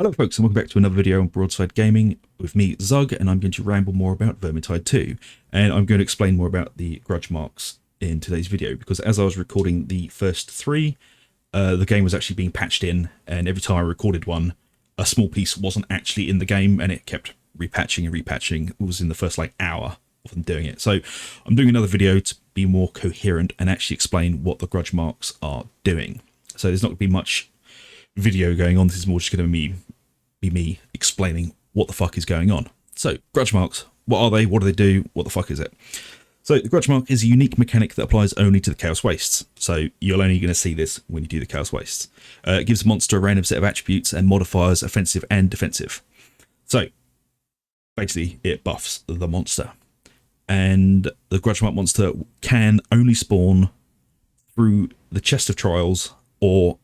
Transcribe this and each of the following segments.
Hello folks and welcome back to another video on Broadside Gaming with me, Zug, and I'm going to ramble more about Vermintide 2. And I'm going to explain more about the Grudge Mraks in today's video, because as I was recording the first three, the game was actually being patched in, and every time I recorded one, a small piece wasn't actually in the game, and it kept repatching and repatching. It was in the first hour of them doing it. So I'm doing another video to be more coherent and actually explain what the Grudge Mraks are doing. So there's not going to be much video going on. This is more just going to be me explaining what the fuck is going on. So, Grudge Mraks, what are they? What do they do? What the fuck is it? So, the Grudge Mrk is a unique mechanic that applies only to the Chaos Wastes. So, you're only going to see this when you do the Chaos Wastes. It gives the monster a random set of attributes and modifiers, offensive and defensive. So, basically, it buffs the monster. And the Grudge Mrk monster can only spawn through the Chest of Trials or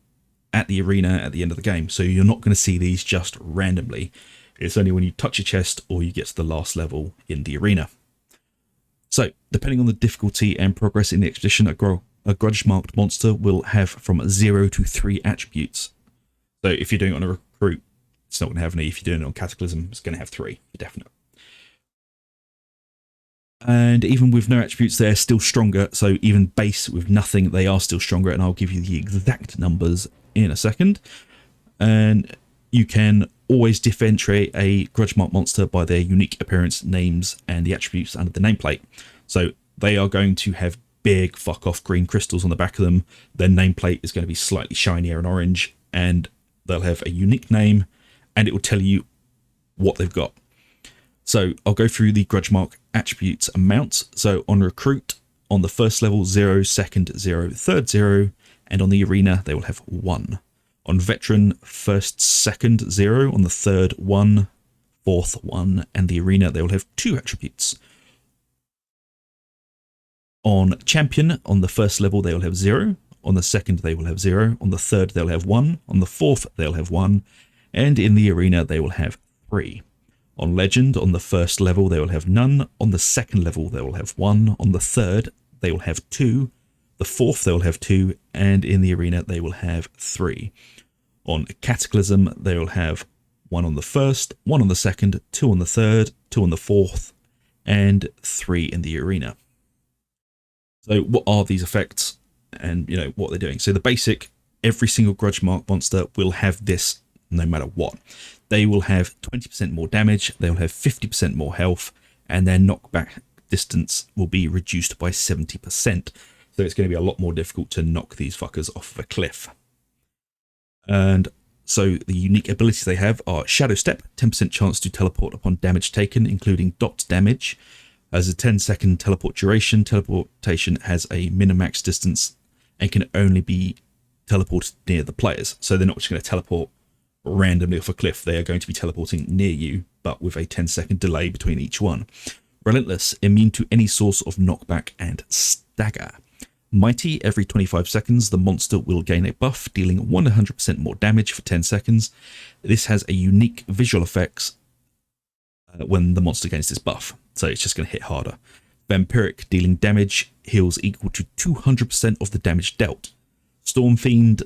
at the arena at the end of the game. So you're not going to see these just randomly. It's only when you touch a chest or you get to the last level in the arena. So depending on the difficulty and progress in the expedition, a grudge marked monster will have from 0 to 3 attributes. So if you're doing it on a recruit, it's not going to have any. If you're doing it on Cataclysm, it's going to have 3 for definite. And even with no attributes, they're still stronger. So even base with nothing, they are still stronger. And I'll give you the exact numbers in a second. And you can always differentiate a grudge mark monster by their unique appearance, names, and the attributes under the nameplate. So they are going to have big fuck off green crystals on the back of them. Their nameplate is going to be slightly shinier and orange, and they'll have a unique name, and it will tell you what they've got. So I'll go through the grudge mark attributes amounts. So on recruit, on the first level, 0, second 0, third 0, and on the arena they will have 1. On veteran, first, second 0, on the third 1, fourth 1, and the arena they will have 2 attributes. On champion, on the first level they will have 0, on the second they will have 0, on the third they'll have 1, on the fourth they'll have 1, and in the arena they will have 3. On legend, on the first level they will have none, on the second level they will have 1, on the third they will have 2, the fourth they will have 2, and in the arena they will have 3. On Cataclysm they will have 1 on the first, 1 on the second, 2 on the third, 2 on the fourth, and 3 in the arena. So what are these effects, and what they're doing? So the basic, every single grudge mark monster will have this no matter what. They will have 20% more damage, they'll have 50% more health, and their knockback distance will be reduced by 70%. So it's going to be a lot more difficult to knock these fuckers off of a cliff. And so the unique abilities they have are Shadow Step, 10% chance to teleport upon damage taken, including dot damage. As a 10-second teleport duration, teleportation has a min-max distance and can only be teleported near the players. So they're not just going to teleport randomly off a cliff. They are going to be teleporting near you, but with a 10-second delay between each one. Relentless, immune to any source of knockback and stagger. Mighty, every 25 seconds the monster will gain a buff, dealing 100% more damage for 10 seconds. This has a unique visual effects when the monster gains this buff, so it's just going to hit harder. Vampiric, dealing damage, heals equal to 200% of the damage dealt. Stormfiend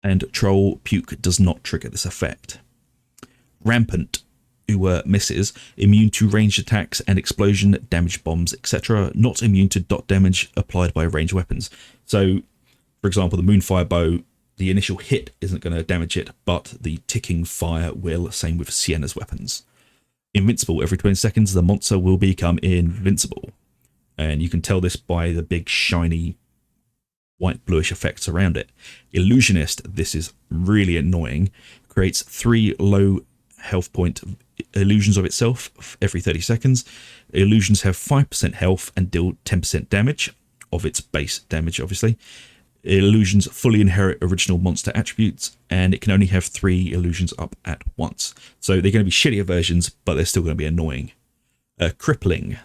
and Troll Puke does not trigger this effect. Rampant, who misses, immune to ranged attacks and explosion, damage bombs, etc. Not immune to dot damage applied by ranged weapons. So, for example, the Moonfire Bow, the initial hit isn't going to damage it, but the ticking fire will. Same with Sienna's weapons. Invincible, every 20 seconds the monster will become invincible. And you can tell this by the big shiny white bluish effects around it. Illusionist, this is really annoying, creates 3 low health point illusions of itself every 30 seconds. Illusions have 5% health and deal 10% damage of its base damage, obviously. Illusions fully inherit original monster attributes, and it can only have 3 illusions up at once. So they're going to be shittier versions, but they're still going to be annoying. Crippling.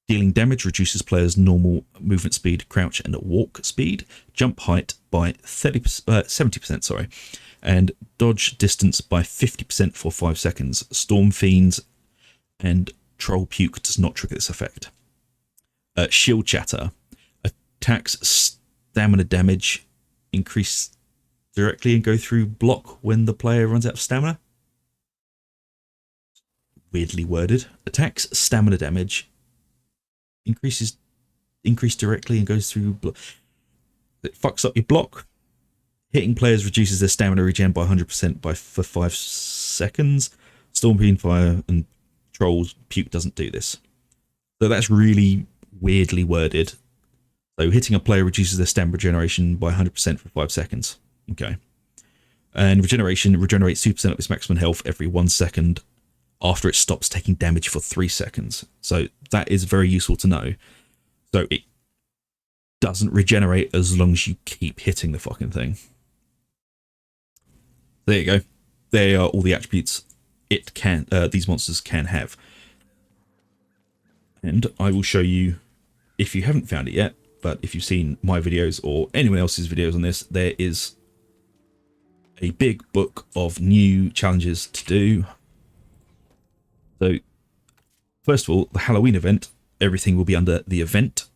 Dealing damage reduces players' normal movement speed, crouch, and walk speed, jump height by 70%, and dodge distance by 50% for 5 seconds. Stormfiends and Troll Puke does not trigger this effect. Shield Chatter attacks stamina damage, increase directly and go through block when the player runs out of stamina. Weirdly worded. Attacks stamina damage increase directly and goes through block. It fucks up your block. Hitting players reduces their stamina regen by 100% for 5 seconds. Stormfiend, Fire, and Trolls Puke doesn't do this. So that's really weirdly worded. So hitting a player reduces their stamina regeneration by 100% for 5 seconds. Okay. And regeneration regenerates 2% of its maximum health every 1 second after it stops taking damage for 3 seconds. So that is very useful to know. So it doesn't regenerate as long as you keep hitting the fucking thing. There you go. They are all the attributes these monsters can have. And I will show you, if you haven't found it yet, but if you've seen my videos or anyone else's videos on this, there is a big book of new challenges to do. So, first of all, the Halloween event, everything will be under the event,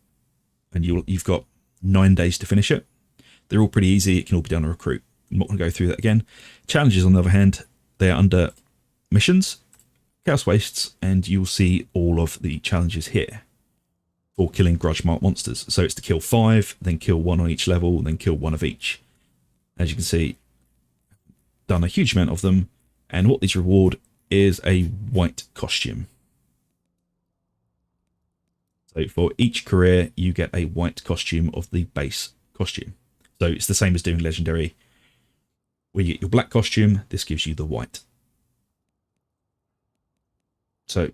and you've got 9 days to finish it. They're all pretty easy. It can all be done on Recruit. I'm not going to go through that again. Challenges, on the other hand, they are under missions, Chaos Wastes, and you'll see all of the challenges here for killing grudge-marked monsters. So it's to kill 5, then kill 1 on each level, then kill 1 of each. As you can see, done a huge amount of them, and what these reward is a white costume. So for each career, you get a white costume of the base costume. So it's the same as doing Legendary, where you get your black costume. This gives you the white. So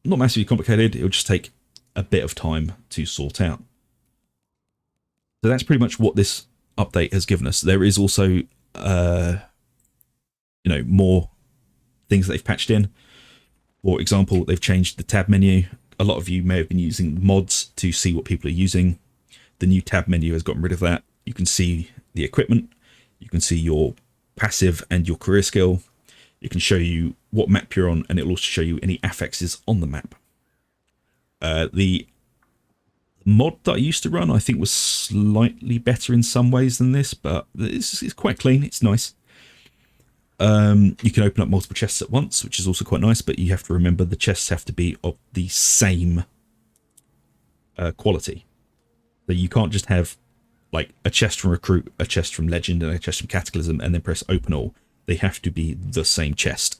not massively complicated. It'll just take a bit of time to sort out. So that's pretty much what this update has given us. There is also, more things that they've patched in. For example, they've changed the tab menu. A lot of you may have been using mods to see what people are using. The new tab menu has gotten rid of that. You can see the equipment. You can see your passive and your career skill. It can show you what map you're on, and it'll also show you any affixes on the map. The mod that I used to run, I think, was slightly better in some ways than this, but it's quite clean. It's nice. You can open up multiple chests at once, which is also quite nice, but you have to remember the chests have to be of the same quality. So you can't just have like a chest from Recruit, a chest from Legend, and a chest from Cataclysm, and then press open all. They have to be the same chest.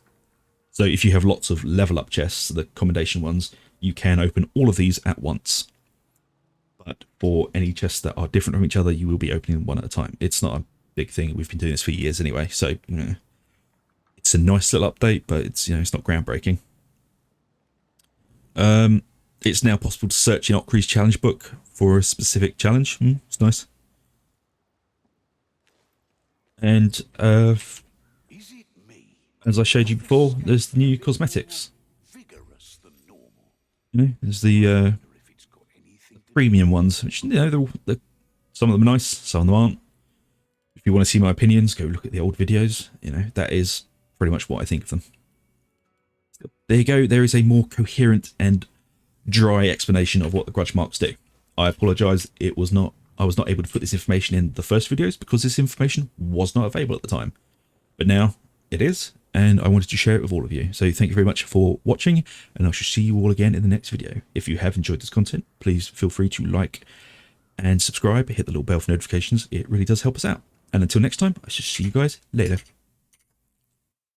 So if you have lots of level up chests, the commendation ones, you can open all of these at once. But for any chests that are different from each other, you will be opening them one at a time. It's not a big thing. We've been doing this for years anyway, so it's a nice little update, but it's it's not groundbreaking. It's now possible to search in Okri's challenge book for a specific challenge. It's nice. And as I showed you before, there's the new cosmetics. There's the premium ones, which they're some of them are nice, some of them aren't. If you want to see my opinions, go look at the old videos. That is pretty much what I think of them. There you go. There is a more coherent and dry explanation of what the grudge marks do. I apologise. I was not able to put this information in the first videos because this information was not available at the time. But now it is, and I wanted to share it with all of you. So thank you very much for watching, and I shall see you all again in the next video. If you have enjoyed this content, please feel free to like and subscribe. Hit the little bell for notifications. It really does help us out. And until next time, I shall see you guys later.